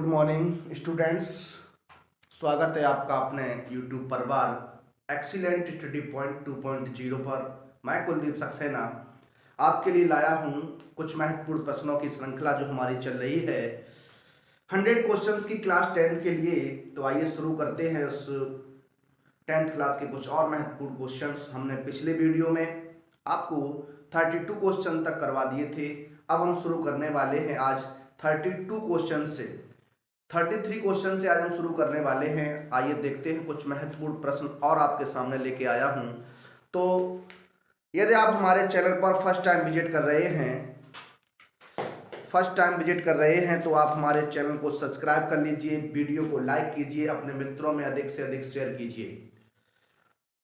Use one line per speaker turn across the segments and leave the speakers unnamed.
Good morning students. स्वागत है आपका अपने यूट्यूब परिवार एक्सीलेंट स्टडी पॉइंट 2.0 पर। मैं कुलदीप सक्सेना आपके लिए लाया हूं कुछ महत्वपूर्ण प्रश्नों की श्रृंखला जो हमारी चल रही है 100 क्वेश्चंस की क्लास 10 के लिए। तो आइए शुरू करते हैं उस 10th क्लास के कुछ और महत्वपूर्ण क्वेश्चंस। हमने पिछले वीडियो में आपको 32 क्वेश्चन तक करवा दिए थे। अब हम शुरू करने वाले हैं आज 32 क्वेश्चन से 33 क्वेश्चन से आज हम शुरू करने वाले हैं। आइए देखते हैं कुछ महत्वपूर्ण प्रश्न और आपके सामने लेके आया हूं। तो यदि आप हमारे चैनल पर फर्स्ट टाइम विजिट कर रहे हैं तो आप हमारे चैनल को सब्सक्राइब कर लीजिए, वीडियो को लाइक कीजिए, अपने मित्रों में अधिक से अधिक शेयर कीजिए।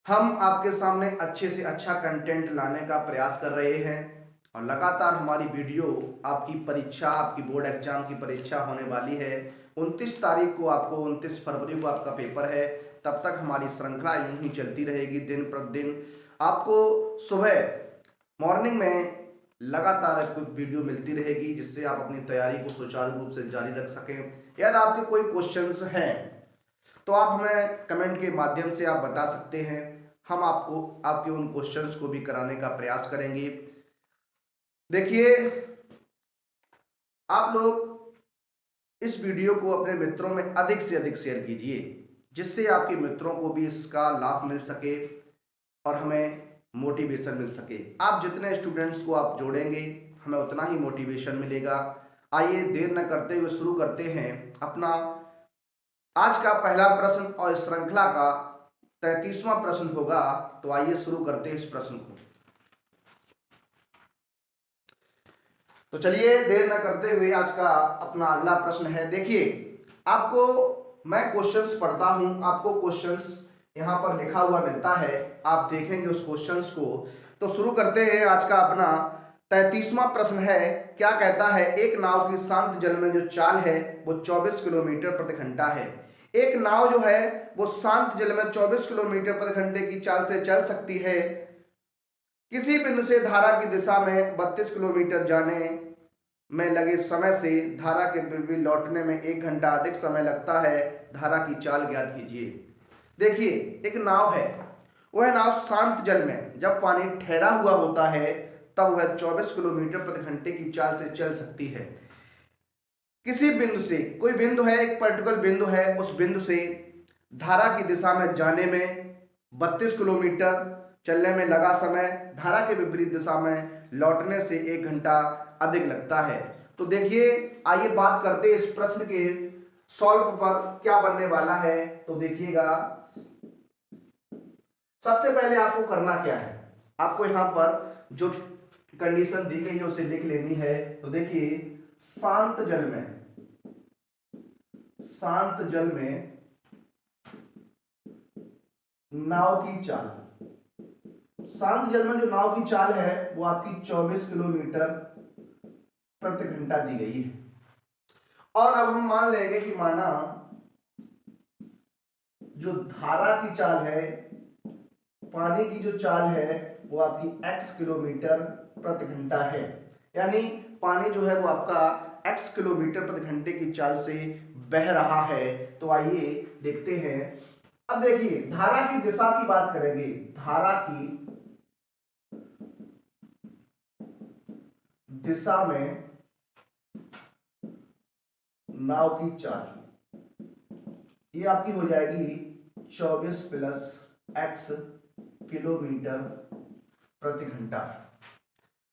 हम आपके सामने अच्छे से अच्छा कंटेंट लाने का प्रयास कर रहे हैं और लगातार हमारी वीडियो आपकी परीक्षा, आपकी बोर्ड एग्जाम की परीक्षा होने वाली है 29 तारीख को, आपको 29 फरवरी को आपका पेपर है। तब तक हमारी श्रृंखला यूं ही चलती रहेगी, दिन प्रतिदिन आपको सुबह मॉर्निंग में लगातार एक वीडियो मिलती रहेगी जिससे आप अपनी तैयारी को सुचारू रूप से जारी रख सकें। यदि आपके कोई क्वेश्चंस हैं तो आप हमें कमेंट के माध्यम से आप बता सकते हैं, हम आपको आपके उन क्वेश्चंस को भी कराने का प्रयास करेंगे। देखिए, आप लोग इस वीडियो को अपने मित्रों में अधिक से अधिक शेयर कीजिए जिससे आपके मित्रों को भी इसका लाभ मिल सके और हमें मोटिवेशन मिल सके। आप जितने स्टूडेंट्स को आप जोड़ेंगे हमें उतना ही मोटिवेशन मिलेगा। आइए देर न करते हुए शुरू करते हैं अपना आज का पहला प्रश्न और इस श्रृंखला का 33वां प्रश्न होगा। तो आइए शुरू करते हैं इस प्रश्न को। तो चलिए देर न करते हुए आज का अपना अगला प्रश्न है। देखिए, आपको मैं क्वेश्चंस पढ़ता हूं, आपको क्वेश्चंस यहां पर लिखा हुआ मिलता है, आप देखेंगे उस क्वेश्चंस को। तो शुरू करते हैं। आज का अपना 33वां प्रश्न है। क्या कहता है? एक नाव की शांत जल में जो चाल है वो 24 किलोमीटर प्रति घंटा है। एक नाव जो है वो शांत जल में 24 किलोमीटर प्रति घंटे की चाल से चल सकती है। किसी बिंदु से धारा की दिशा में 32 किलोमीटर जाने में लगे समय से धारा के विपरीत लौटने में 1 घंटा अधिक समय लगता है। धारा की चाल ज्ञात कीजिए। देखिए, एक नाव है, वह नाव शांत जल में जब पानी ठहरा हुआ होता है तब वह 24 किलोमीटर प्रति घंटे की चाल से चल सकती है। किसी बिंदु से, कोई बिंदु है, एक पर्टिकुलर बिंदु है, उस बिंदु से धारा की दिशा में जाने में 32 किलोमीटर चलने में लगा समय, धारा के विपरीत दिशा में लौटने से 1 घंटा अधिक लगता है। तो देखिए, आइए बात करते हैं इस प्रश्न के सॉल्व पर क्या बनने वाला है। तो देखिएगा, सबसे पहले आपको करना क्या है, आपको यहां पर जो कंडीशन दी गई है उसे लिख लेनी है। तो देखिए, शांत जल में नाव की चाल, शांत जल में जो नाव की चाल है वो आपकी 24 किलोमीटर प्रति घंटा दी गई है। और अब हम मान लेंगे कि माना जो धारा की चाल है, पानी की जो चाल है वो आपकी x किलोमीटर प्रति घंटा है। यानी पानी जो है वो आपका x किलोमीटर प्रति घंटे की चाल से बह रहा है। तो आइए देखते हैं। अब देखिए, धारा की दिशा की बात करेंगे। धारा की दिशा में नाव की चाल ये आपकी हो जाएगी 24 प्लस x किलोमीटर प्रति घंटा,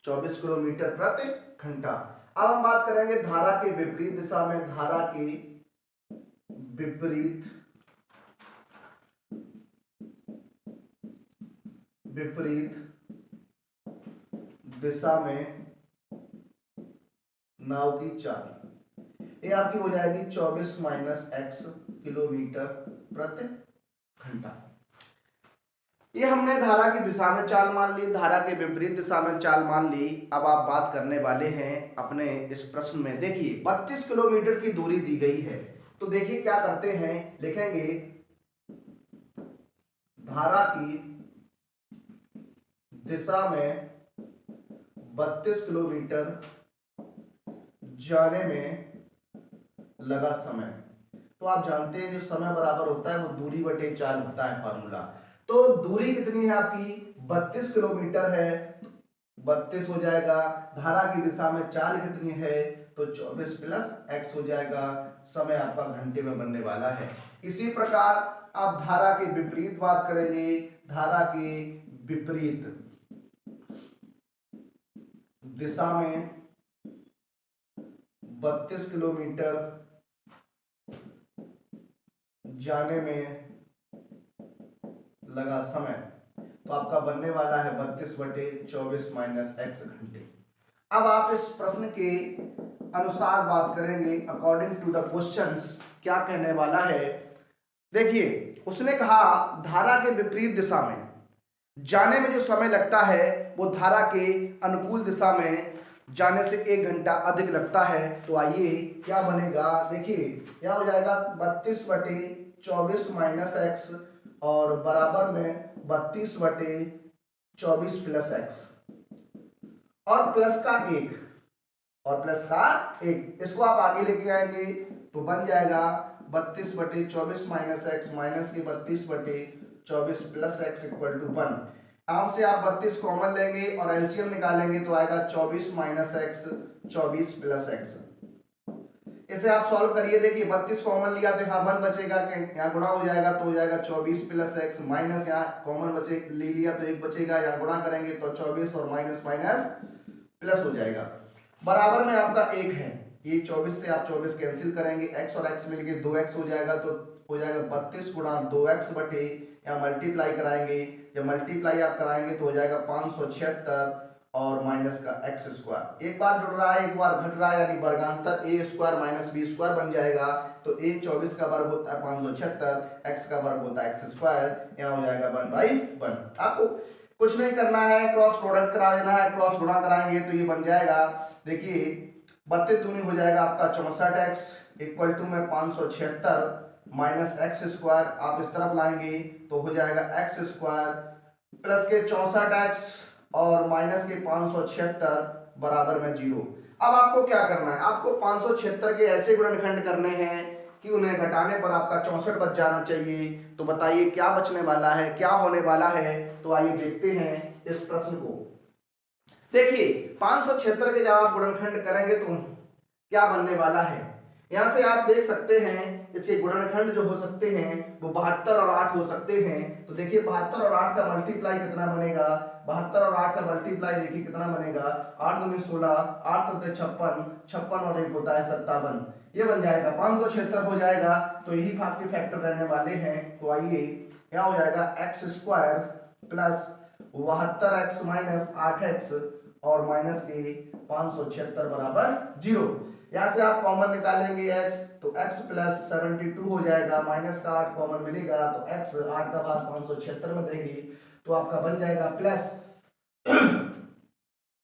24 किलोमीटर प्रति घंटा। अब हम बात करेंगे धारा के विपरीत दिशा में। धारा के विपरीत दिशा में नाव की चाल ये आपकी हो जाएगी 24 माइनस x किलोमीटर प्रति घंटा। ये हमने धारा की दिशा में चाल मान ली, धारा के विपरीत दिशा में चाल मान ली। अब आप बात करने वाले हैं अपने इस प्रश्न में। देखिए, 32 किलोमीटर की दूरी दी गई है। तो देखिए क्या करते हैं, लिखेंगे धारा की दिशा में 32 किलोमीटर जाने में लगा समय। तो आप जानते हैं जो समय बराबर होता है वो दूरी बटे चाल होता है फार्मूला। तो दूरी कितनी है आपकी 32 किलोमीटर है, 32 हो जाएगा। धारा की दिशा में चाल कितनी है तो 24 प्लस x हो जाएगा। समय आपका घंटे में बनने वाला है। इसी प्रकार आप धारा के विपरीत बात करेंगे। धारा के विपरीत दिशा में 32 किलोमीटर जाने में लगा समय, तो आपका बनने वाला है 32/24 माइनस x घंटे। अब आप इस प्रश्न के अनुसार बात करेंगे, अकॉर्डिंग टू द क्वेश्चंस क्या कहने वाला है। देखिए उसने कहा धारा के विपरीत दिशा में जाने में जो समय लगता है वो धारा के अनुकूल दिशा में जाने से 1 घंटा अधिक लगता है। तो आइए क्या बनेगा, देखिए क्या हो जाएगा 32/24 माइनस एक्स और बराबर में 32/24 प्लस एक्स और प्लस का 1 और प्लस का 1, इसको आप आगे लेके आएंगे तो बन जाएगा 32/24 माइनस एक्स माइनस के 32/24 प्लस एक्स इक्वल टू 1। आराम से आप 32 कॉमन लेंगे और एलसीएम निकालेंगे तो आएगा 24 माइनस एक्स 24 प्लस एक्स। इसे आप सॉल्व करिए, देखिए 32 कॉमन लिया तो यहाँ 1 बचेगा, यहाँ गुणा हो जाएगा तो हो जाएगा 24 प्लस एक्स माइनस यहाँ कॉमन बचे ले लिया तो 1 बचेगा, यहाँ गुणा करेंगे तो 24 और माइनस माइनस प्लस हो जाएगा। बराबर में आपका 1 है, ये 24 से आप 24 कैंसिल करेंगे, x और x मिलके 2x हो जाएगा तो हो जाएगा 32 गुणा 2x बटे यहाँ मल्टीप्लाई कराएंगे, जब मल्टीप्लाई आप कराएंगे तो हो जाएगा 576 और माइनस का एक्स स्क्वायर। एक बार जुड़ रहा है एक बार घट रहा है, यानी वर्गांतर ए स्क्वायर माइनस बी स्क्वायर बन जाएगा। तो ए 24 का वर्ग होता है 576, एक्स का वर्ग होता है एक्स स्क्वायर, यहाँ हो जाएगा 1/1। आपको कुछ नहीं करना है, क्रॉस प्रोडक्ट करा देना है, क्रॉस गुणा कराएंगे तो ये बन जाएगा, देखिए 32 दूनी हो जाएगा आपका 64x इक्वल टू में 576 माइनस एक्स स्क्वायर, आप इस तरफ लाएंगे तो हो जाएगा एक्स स्क्वायर प्लस के 64x और माइनस के 576 बराबर में 0। अब आपको क्या करना है, आपको 576 के ऐसे गुणनखंड करने हैं कि उन्हें घटाने पर आपका 64 बच जाना चाहिए। तो बताइए क्या बचने वाला है, क्या होने वाला है। तो आइए देखते हैं इस प्रश्न को। देखिए 576 के जब आप गुणनखंड करेंगे तो क्या बनने वाला है, यहां से आप देख सकते हैं इसके गुणनखंड जो हो सकते हैं वो 72 और 8 हो सकते हैं। तो देखिए 72 और 8 का मल्टीप्लाई कितना बनेगा, 72 और 8 का मल्टीप्लाई देखिए कितना बनेगा, 8 दूनी 16, 8 सत्ते 56, 56 और 1 होता है 57, ये बन जाएगा 576 हो जाएगा। तो यही भाग के फैक्टर रहने वाले हैं। तो आइए क्या हो जाएगा x square plus 72x minus 8x और माइनस के 576 बराबर 0। यहां से आप कॉमन निकालेंगे x तो x प्लस 72 हो जाएगा, माइनस का 8 कॉमन मिलेगा तो x 8 का भाग 576 में देंगे तो आपका बन जाएगा प्लस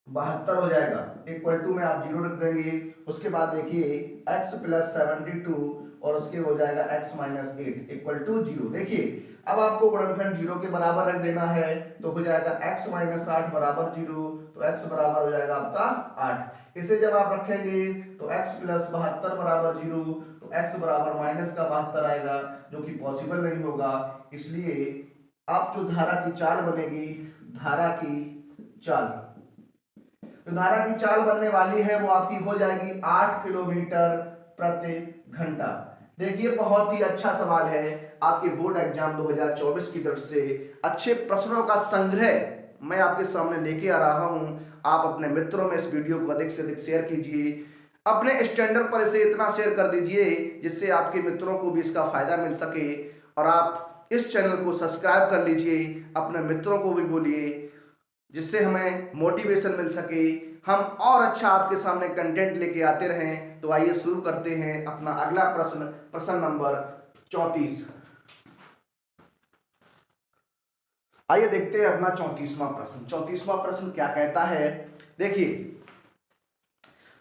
72 हो जाएगा, इक्वल टू में आप 0 रख देंगे। उसके बाद देखिए x प्लस 72 और उसके हो जाएगा x माइनस 8 इक्वल टू 0। देखिए अब आपको गुणनखंड 0 के बराबर रख देना है तो हो जाएगा x माइनस 8 बराबर 0, तो x बराबर हो जाएगा आपका 8। इसे जब आप रखेंगे तो x प्लस 72 बराबर 0, तो x बराबर माइनस का 72 आएगा जो कि पॉसिबल नहीं होगा। इसलिए आप जो धारा की चाल बनेगी, धारा की चाल, तो धारा की चाल बनने वाली है वो आपकी हो जाएगी 8 किलोमीटर प्रति घंटा। देखिए बहुत ही अच्छा सवाल है, आपके बोर्ड एग्जाम 2024 की तरफ से अच्छे प्रश्नों का संग्रह मैं आपके सामने लेके आ रहा हूं। आप अपने मित्रों में इस वीडियो को अधिक से अधिक शेयर कीजिए, अपने स्टैंडर्ड पर इसे इतना शेयर कर दीजिए जिससे आपके मित्रों को भी इसका फायदा मिल सके। और आप इस चैनल को सब्सक्राइब कर लीजिए, अपने मित्रों को भी बोलिए जिससे हमें मोटिवेशन मिल सके, हम और अच्छा आपके सामने कंटेंट लेके आते रहें। तो आइए शुरू करते हैं अपना अगला प्रश्न, प्रश्न नंबर 34। आइए देखते हैं अपना 34वां प्रश्न। 34वां प्रश्न क्या कहता है, देखिए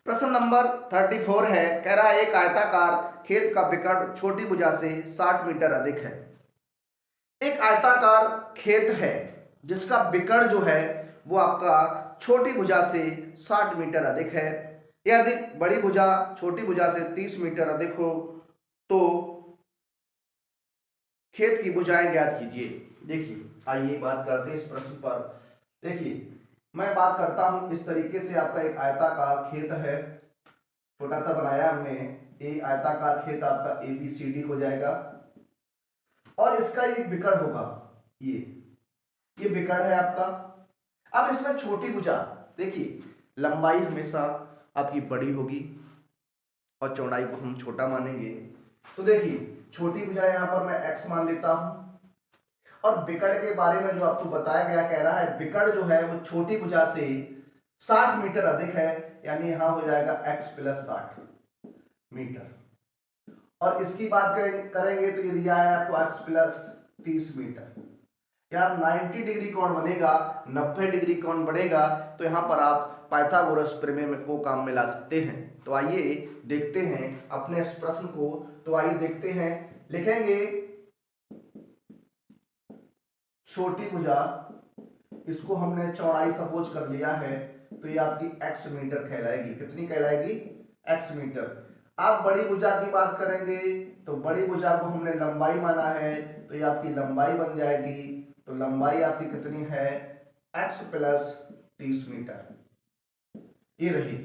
प्रश्न नंबर 34 है, कह रहा है एक आयताकार खेत का विकर्ण छोटी भुजा से 60 मीटर अधिक है। एक आयताकार खेत है जिसका विकर्ण जो है वो आपका छोटी भुजा से 60 मीटर अधिक है। यदि बड़ी भुजा छोटी भुजा से 30 मीटर अधिक हो तो खेत की भुजाएं ज्ञात कीजिए। देखिए आइए बात करते हैं इस प्रश्न पर। देखिए मैं बात करता हूं, इस तरीके से आपका एक आयताकार खेत है, छोटा सा बनाया हमने। ये आयताकार खेत आपका ABCD हो जाएगा और इसका एक विकर्ण होगा, ये विकर्ण है आपका। अब इसमें छोटी भुजा, देखिए लंबाई हमेशा आपकी बड़ी होगी और चौड़ाई को हम छोटा मानेंगे। तो देखिए छोटी भुजा यहां पर मैं x मान लेता हूं और विकर्ण के बारे में जो आपको बताया गया, कह रहा है विकर्ण जो है वो छोटी भुजा से 60 मीटर अधिक है, यानी यहां हो जाएगा x + 60 मीटर। और इसकी बात करेंगे तो ये दिया है आपको x + 30 मीटर। यार 90 डिग्री कौन बनेगा, 90 डिग्री कौन बनेगा, तो यहां पर आप पाइथागोरस प्रमेय को काम में ला सकते हैं। तो आइए देखते हैं अपने इस प्रश्न को। तो आइए देखते हैं, लिखेंगे छोटी भुजा, इसको हमने चौड़ाई सपोज कर लिया है, तो ये आपकी x मीटर कहलाएगी। कितनी कहलाएगी, x मीटर। आप बड़ी भुजा की बात करेंगे तो बड़ी भुजा को हमने लंबाई माना है, तो ये आपकी लंबाई बन जाएगी। तो लंबाई आपकी कितनी है, x + 30 मीटर, ये रही।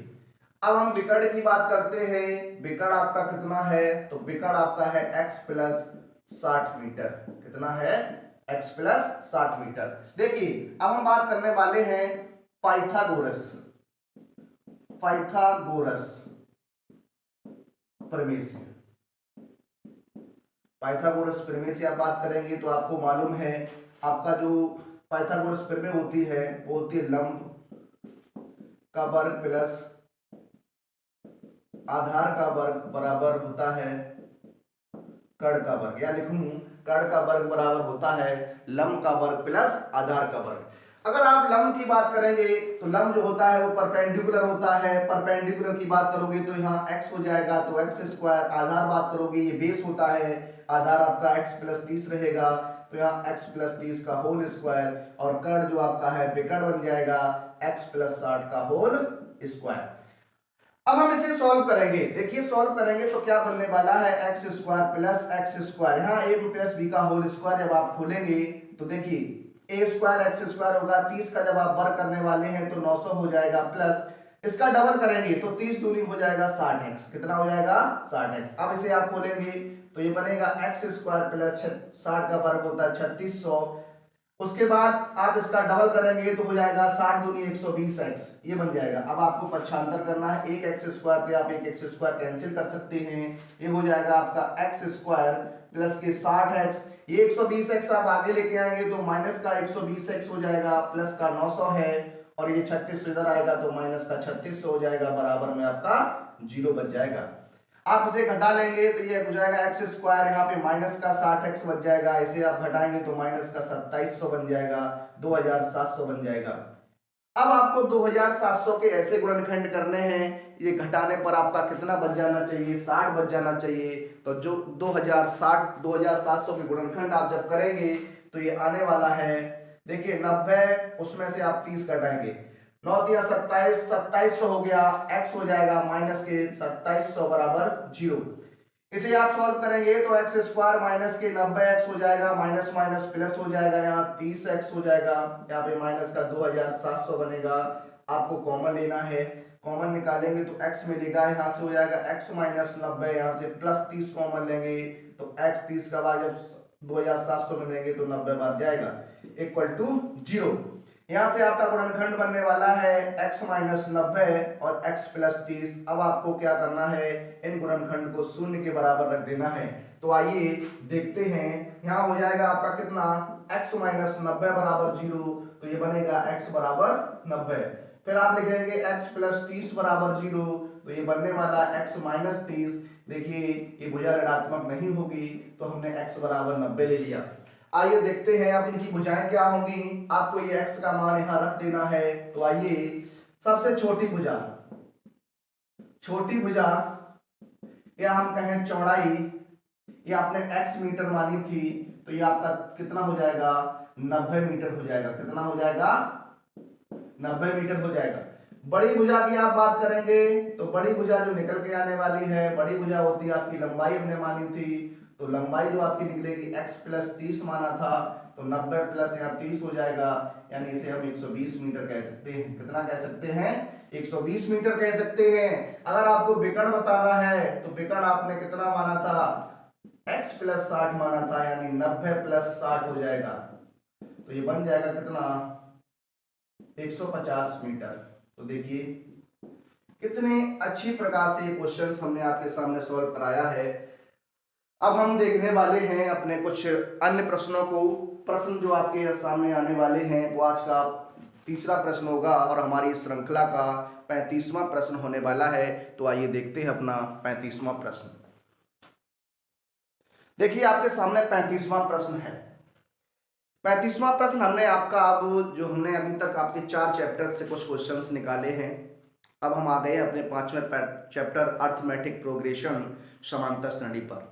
अब हम विकर्ण की बात करते हैं, विकर्ण आपका कितना है, तो विकर्ण आपका है x + 60 मीटर। कितना है, x + 60 मीटर। देखिए अब हम बात करने वाले हैं पाइथागोरस प्रमेय से। पाइथागोरस प्रमेय से आप बात करेंगे तो आपको मालूम है, आपका जो पाइथागोरस प्रमेय होती है वो होती है लंब का वर्ग प्लस आधार का वर्ग बराबर होता है कर्ण का वर्ग, या लिखूं कर्ण का वर्ग बराबर होता है लंब का वर्ग प्लस आधार का वर्ग। अगर आप लंब की बात करेंगे तो लंब जो होता है वो परपेंडिकुलर होता है। परपेंडिकुलर की बात करोगे तो यहाँ x हो जाएगा, तो x²। आधार बात करोगे, ये बेस होता है, आधार आपका x + 30 रहेगा, तो यहाँ x + 30 का होल स्क्वायर। और कर्ण जो आपका है विकर्ण बन जाएगा x + 60 का होल स्क्वायर। अब हम इसे सॉल्व करेंगे। देखिए सॉल्व करेंगे तो क्या बनने वाला है, x² + x²। यहाँ a + b का होल स्क्वायर जब आप खोलेंगे तो देखिए a² x² होगा, 30 का जब आप वर्ग करने वाले हैं तो 900 हो जाएगा, प्लस इसका डबल करेंगे तो 30 दूनी हो जाएगा 60x। कितना हो जाएगा, 60x। अब इसे आप खोलेंगे तो ये बनेगा x² + 60 का वर्ग होता है 3600। उसके बाद आप इसका डबल करेंगे तो हो जाएगा 60 दूनी 120x, ये बन जाएगा। अब आपको पक्षांतर करना है, एक x² पे आप एक x² कैंसिल कर सकते हैं, ये हो जाएगा आपका x² प्लस के 60x। ये 120x आप आगे लेके आएंगे तो माइनस का 120x हो जाएगा, प्लस का 900 है, और ये 36 इधर आएगा तो माइनस का 3600 हो जाएगा, बराबर में आपका 0 बच जाएगा। आप इसे घटा लेंगे तो ये हो जाएगा x², यहाँ पे माइनस का 60x बच जाएगा, इसे आप घटाएंगे तो माइनस का 2700 बन जाएगा, 2700 बन जाएगा। अब आपको 2700 के ऐसे गुणनखंड करने हैं, ये घटाने पर आपका कितना बच जाना चाहिए, 60 बच जाना चाहिए। तो जो 2700 के गुणनखंड आप जब करेंगे तो ये आने वाला है, देखिए 90, उसमें से आप 30 घटाएंगे, 9 × 27, 2700 हो गया, x हो जाएगा माइनस के 2700 बराबर 0। इसे आप सॉल्व करेंगे तो x² माइनस के 90x हो जाएगा, माइनस माइनस प्लस हो जाएगा, यहाँ 30x हो जाएगा, यहाँ पे माइनस का 2700 बनेगा। आपको कॉमन लेना है, कॉमन निकालेंगे तो x मिलेगा, यहाँ से हो जाएगा x - 90, यहाँ से प्लस 30 कॉमन लेंगे तो x 30 का बाद जब 2700 में लेंगे तो 90 बार जाएगा, इक्वल टू 0। यहां से आपका गुणनखंड बनने वाला है x - 90 और x + 30। अब आपको क्या करना है, इन गुणनखंड को शून्य के बराबर रख देना है। तो आइए देखते हैं, यहां हो जाएगा आपका कितना, x - 90 बराबर 0, तो ये बनेगा x बराबर 90। फिर आप लिखेंगे x + 30 बराबर 0, तो ये बनने वाला x - 30। देखिए ये भुजा ऋणात्मक नहीं होगी तो हमने x बराबर 90 ले लिया। आइए देखते हैं अब इनकी भुजाएं क्या होंगी। आपको ये x का मान यहां रख देना है। तो आइए सबसे छोटी भुजा, या हम कहें चौड़ाई, ये आपने x मीटर मानी थी, तो ये आपका कितना हो जाएगा, 90 मीटर हो जाएगा। कितना हो जाएगा, 90 मीटर हो जाएगा। बड़ी भुजा की आप बात करेंगे तो बड़ी भुजा जो निकल के आने वाली है, बड़ी भुजा होती है आपकी लंबाई हमने मानी थी, तो लंबाई जो आपकी निकलेगी x प्लस 30 माना था, तो 90 प्लस यहाँ 30 हो जाएगा, यानी इसे हम 120 मीटर कह सकते हैं। कितना कह सकते हैं? 120 मीटर कह सकते हैं। अगर आपको विकर्ण बताना है तो विकर्ण आपने कितना माना था? x प्लस 60 माना था, यानी 90 प्लस 60 हो जाएगा, तो ये बन जाएगा कितना? 150 मीटर। तो देखिए कितने अच्छी प्रकार से ये क्वेश्चंस हमने आपके सामने सॉल्व कराया है। अब हम देखने वाले हैं अपने कुछ अन्य प्रश्नों को। प्रश्न जो आपके सामने आने वाले हैं वो आज का तीसरा प्रश्न होगा और हमारी इस श्रृंखला का 35वां प्रश्न होने वाला है। तो आइए देखते हैं अपना 35वां प्रश्न। देखिए आपके सामने 35वां प्रश्न है। 35वां प्रश्न हमने आपका हमने अभी तक आपके 4 चैप्टर से कुछ क्वेश्चंस निकाले हैं। अब हम आ गए अपने 5वें चैप्टर अर्थमेटिक प्रोग्रेशन समांतर श्रेणी पर।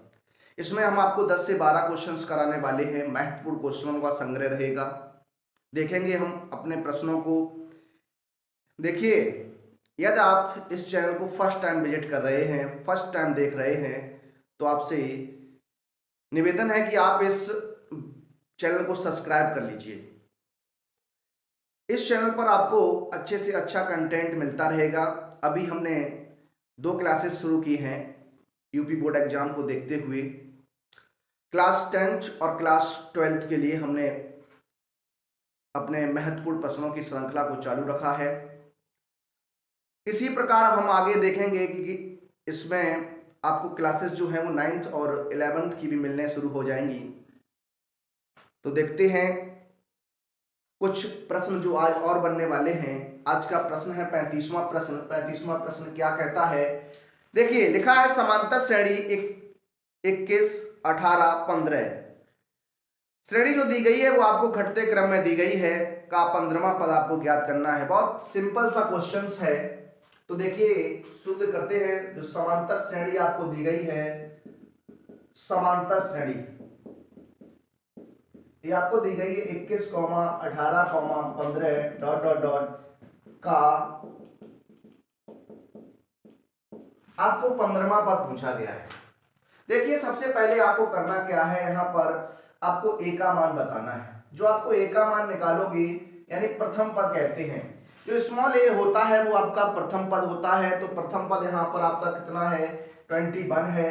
इसमें हम आपको 10 से 12 क्वेश्चंस कराने वाले हैं। महत्वपूर्ण क्वेश्चनों का संग्रह रहेगा। देखेंगे हम अपने प्रश्नों को। देखिए यदि आप इस चैनल को फर्स्ट टाइम विजिट कर रहे हैं, फर्स्ट टाइम देख रहे हैं, तो आपसे निवेदन है कि आप इस चैनल को सब्सक्राइब कर लीजिए। इस चैनल पर आपको अच्छे से अच्छा कंटेंट मिलता रहेगा। अभी हमने 2 क्लासेस शुरू की हैं यूपी बोर्ड एग्जाम को देखते हुए। क्लास 10th और क्लास 12th के लिए हमने अपने महत्वपूर्ण प्रश्नों की श्रृंखला को चालू रखा है। इसी प्रकार हम आगे देखेंगे कि इसमें आपको क्लासेस जो हैं वो 9th और 11th की भी मिलने शुरू हो जाएंगी। तो देखते हैं कुछ प्रश्न जो आज और बनने वाले हैं। आज का प्रश्न है 35वां प्रश्न। 35वां प्रश्न क्या कहता है? देखिए लिखा है समांतर श्रेणी 21, 18, 15। श्रेणी जो दी गई है वो आपको घटते क्रम में दी गई है। का 15वां पद आपको ज्ञात करना है। बहुत सिंपल सा क्वेश्चन है। तो देखिए शुरू करते हैं। जो समांतर श्रेणी आपको दी गई है, समांतर श्रेणी ये आपको दी गई है 21, 18, 15 डॉट डॉट डॉट का आपको 15वां पद पूछा गया है। देखिए सबसे पहले आपको करना क्या है, यहाँ पर आपको ए का मान बताना है। जो आपको ए का मान निकालोगे यानी प्रथम पद कहते हैं। जो स्मॉल ए होता है वो आपका प्रथम पद होता है। तो प्रथम पद यहाँ पर आपका कितना है? 21 है।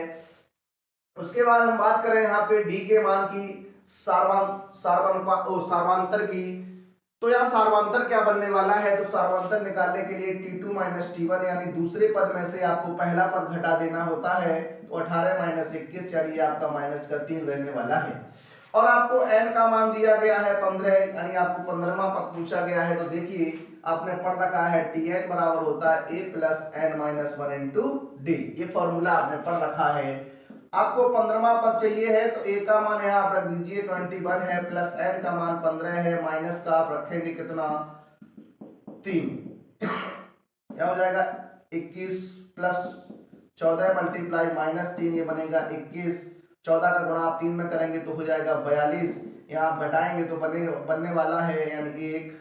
उसके बाद हम बात करें यहाँ पे डी के मान की, सार्वांतर की। तो यहाँ सार्वांतर क्या बनने वाला है? तो सार्वांतर निकालने के लिए T2 माइनस T1 यानी दूसरे पद में से आपको पहला पद घटा देना होता है। तो 18 माइनस 21 यानी आपका माइनस का 3 रहने वाला है। और आपको n का मान दिया गया है 15 यानी आपको 15वां पद पूछा गया है। तो देखिए आपने पढ़ रखा है Tn बराबर होता है a plus n minus 1 into D. ये फॉर्मूला आपने पढ़ रखा है। आपको 15वां पद चाहिए है तो a का मान यहाँ आप रख दीजिए 21 है, प्लस n का मान 15 है, माइनस का आप रखेंगे कितना? 3। क्या हो जाएगा? 21 प्लस 14 मल्टीप्लाई माइनस 3, ये बनेगा 21। 14 का गुणा आप 3 में करेंगे तो हो जाएगा 42। यहाँ आप घटाएंगे तो बनने वाला है यानी 1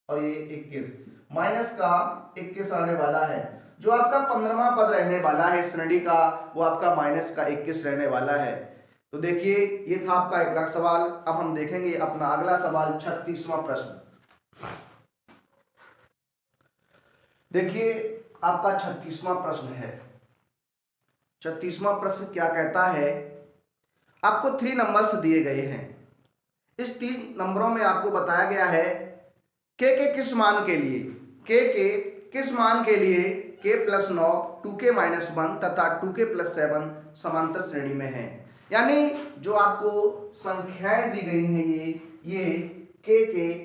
और ये 21, माइनस का 21 आने वाला है। जो आपका 15वां पद रहने वाला है श्रेणी का वो आपका माइनस का 21 रहने वाला है। तो देखिए ये था आपका अगला सवाल। अब हम देखेंगे अपना अगला सवाल 36वां प्रश्न। देखिए आपका 36वां प्रश्न है। 36वां प्रश्न क्या कहता है? आपको 3 नंबर्स दिए गए हैं। इस 3 नंबरों में आपको बताया गया है के किस मान के लिए, के किस मान के लिए k प्लस 9, 2k माइनस 1 तथा 2k प्लस 7 समांतर श्रेणी में है। यानी जो आपको संख्याएं दी गई हैं ये के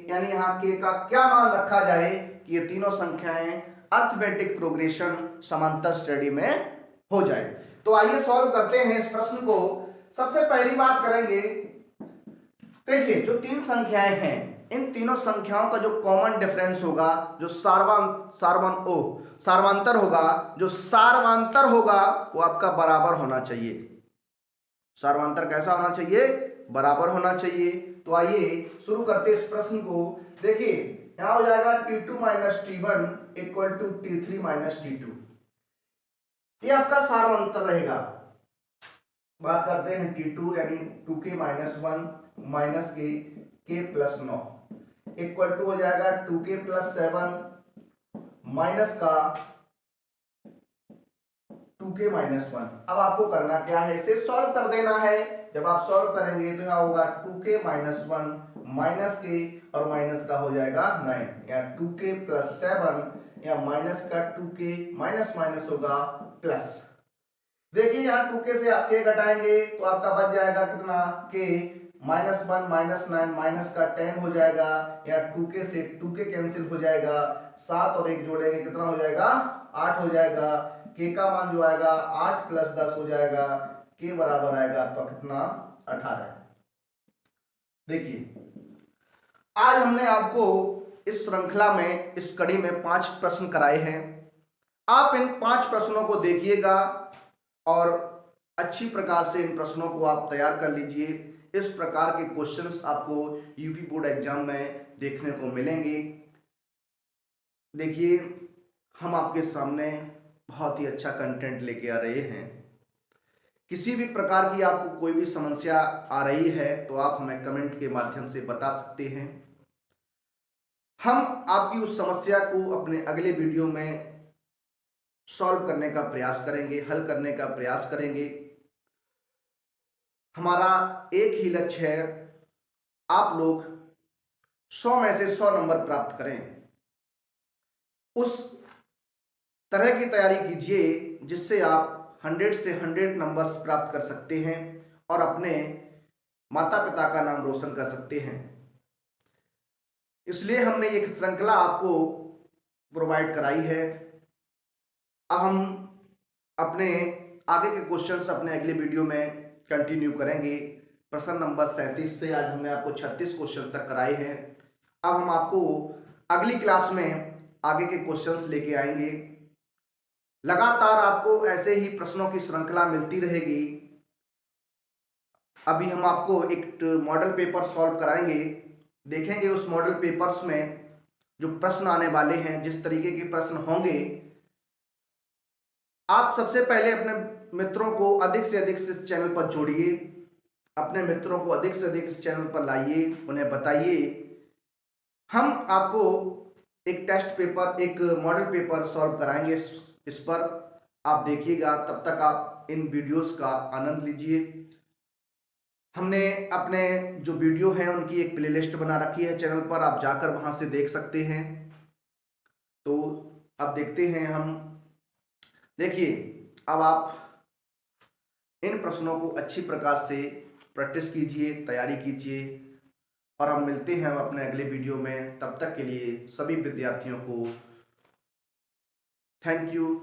यानी यहाँ k का क्या मान रखा जाए कि ये तीनों संख्याएं अर्थमेटिक प्रोग्रेशन समांतर श्रेणी में हो जाए। तो आइए सॉल्व करते हैं इस प्रश्न को। सबसे पहली बात करेंगे, देखिए जो 3 संख्याएं हैं इन तीनों संख्याओं का जो कॉमन डिफरेंस होगा, जो सार्वांतर होगा वो आपका बराबर होना चाहिए। सार्वांतर कैसा होना चाहिए? बराबर होना चाहिए। तो आइए शुरू करते इस प्रश्न को। देखिए यहाँ हो जाएगा T2 minus T1 equal to T3 minus T2। ये आपका सार्वंतर रहेगा। बात करते हैं T2 यानी 2k माइनस 1 माइनस के प्लस 9 इक्वल टू हो जाएगा 2k प्लस 7 माइनस का 2k माइनस 1। अब आपको करना क्या है, इसे सॉल्व कर देना है। जब आप सॉल्व करेंगे तो यहाँ होगा 2k माइनस 1 माइनस के और माइनस का हो जाएगा 9 या 2k प्लस 7 या माइनस का 2k माइनस माइनस होगा प्लस। देखिए यहाँ 2k से आप k घटाएंगे तो आपका बच जाएगा कितना, k माइनस 1 माइनस 9 माइनस का 10 हो जाएगा या 2k से 2k कैंसिल हो जाएगा, 7 और 1 जोड़ेंगे कितना हो जाएगा 8 हो जाएगा। k का मान जो आएगा 8 प्लस 10 हो जाएगा, k बराबर आएगा आपका कितना 18। देखिए आज हमने आपको इस श्रृंखला में इस कड़ी में 5 प्रश्न कराए हैं। आप इन 5 प्रश्नों को देखिएगा और अच्छी प्रकार से इन प्रश्नों को आप तैयार कर लीजिए। इस प्रकार के क्वेश्चंस आपको यूपी बोर्ड एग्जाम में देखने को मिलेंगे। देखिए हम आपके सामने बहुत ही अच्छा कंटेंट लेके आ रहे हैं। किसी भी प्रकार की आपको कोई भी समस्या आ रही है तो आप हमें कमेंट के माध्यम से बता सकते हैं। हम आपकी उस समस्या को अपने अगले वीडियो में सॉल्व करने का प्रयास करेंगे, हल करने का प्रयास करेंगे। हमारा एक ही लक्ष्य है, आप लोग 100 में से 100 नंबर प्राप्त करें। उस तरह की तैयारी कीजिए जिससे आप 100 से 100 नंबर्स प्राप्त कर सकते हैं और अपने माता पिता का नाम रोशन कर सकते हैं। इसलिए हमने एक श्रृंखला आपको प्रोवाइड कराई है। अब हम अपने आगे के क्वेश्चंस अपने अगले वीडियो में कंटिन्यू करेंगे। प्रश्न नंबर 37 से आज हमने आपको 36 क्वेश्चन तक कराए हैं। अब हम आपको अगली क्लास में आगे के क्वेश्चंस लेके आएंगे। लगातार आपको ऐसे ही प्रश्नों की श्रृंखला मिलती रहेगी। अभी हम आपको एक मॉडल पेपर सॉल्व कराएंगे, देखेंगे उस मॉडल पेपर्स में जो प्रश्न आने वाले हैं, जिस तरीके के प्रश्न होंगे। आप सबसे पहले अपने मित्रों को अधिक से अधिक इस चैनल पर जोड़िए, अपने मित्रों को अधिक से अधिक इस चैनल पर लाइए, उन्हें बताइए। हम आपको एक टेस्ट पेपर, एक मॉडल पेपर सॉल्व कराएंगे। इस पर आप देखिएगा, तब तक आप इन वीडियोस का आनंद लीजिए। हमने अपने जो वीडियो हैं उनकी एक प्लेलिस्ट बना रखी है चैनल पर, आप जाकर वहां से देख सकते हैं। तो अब देखते हैं हम। देखिए अब आप इन प्रश्नों को अच्छी प्रकार से प्रैक्टिस कीजिए, तैयारी कीजिए और हम मिलते हैं अपने अगले वीडियो में। तब तक के लिए सभी विद्यार्थियों को थैंक यू।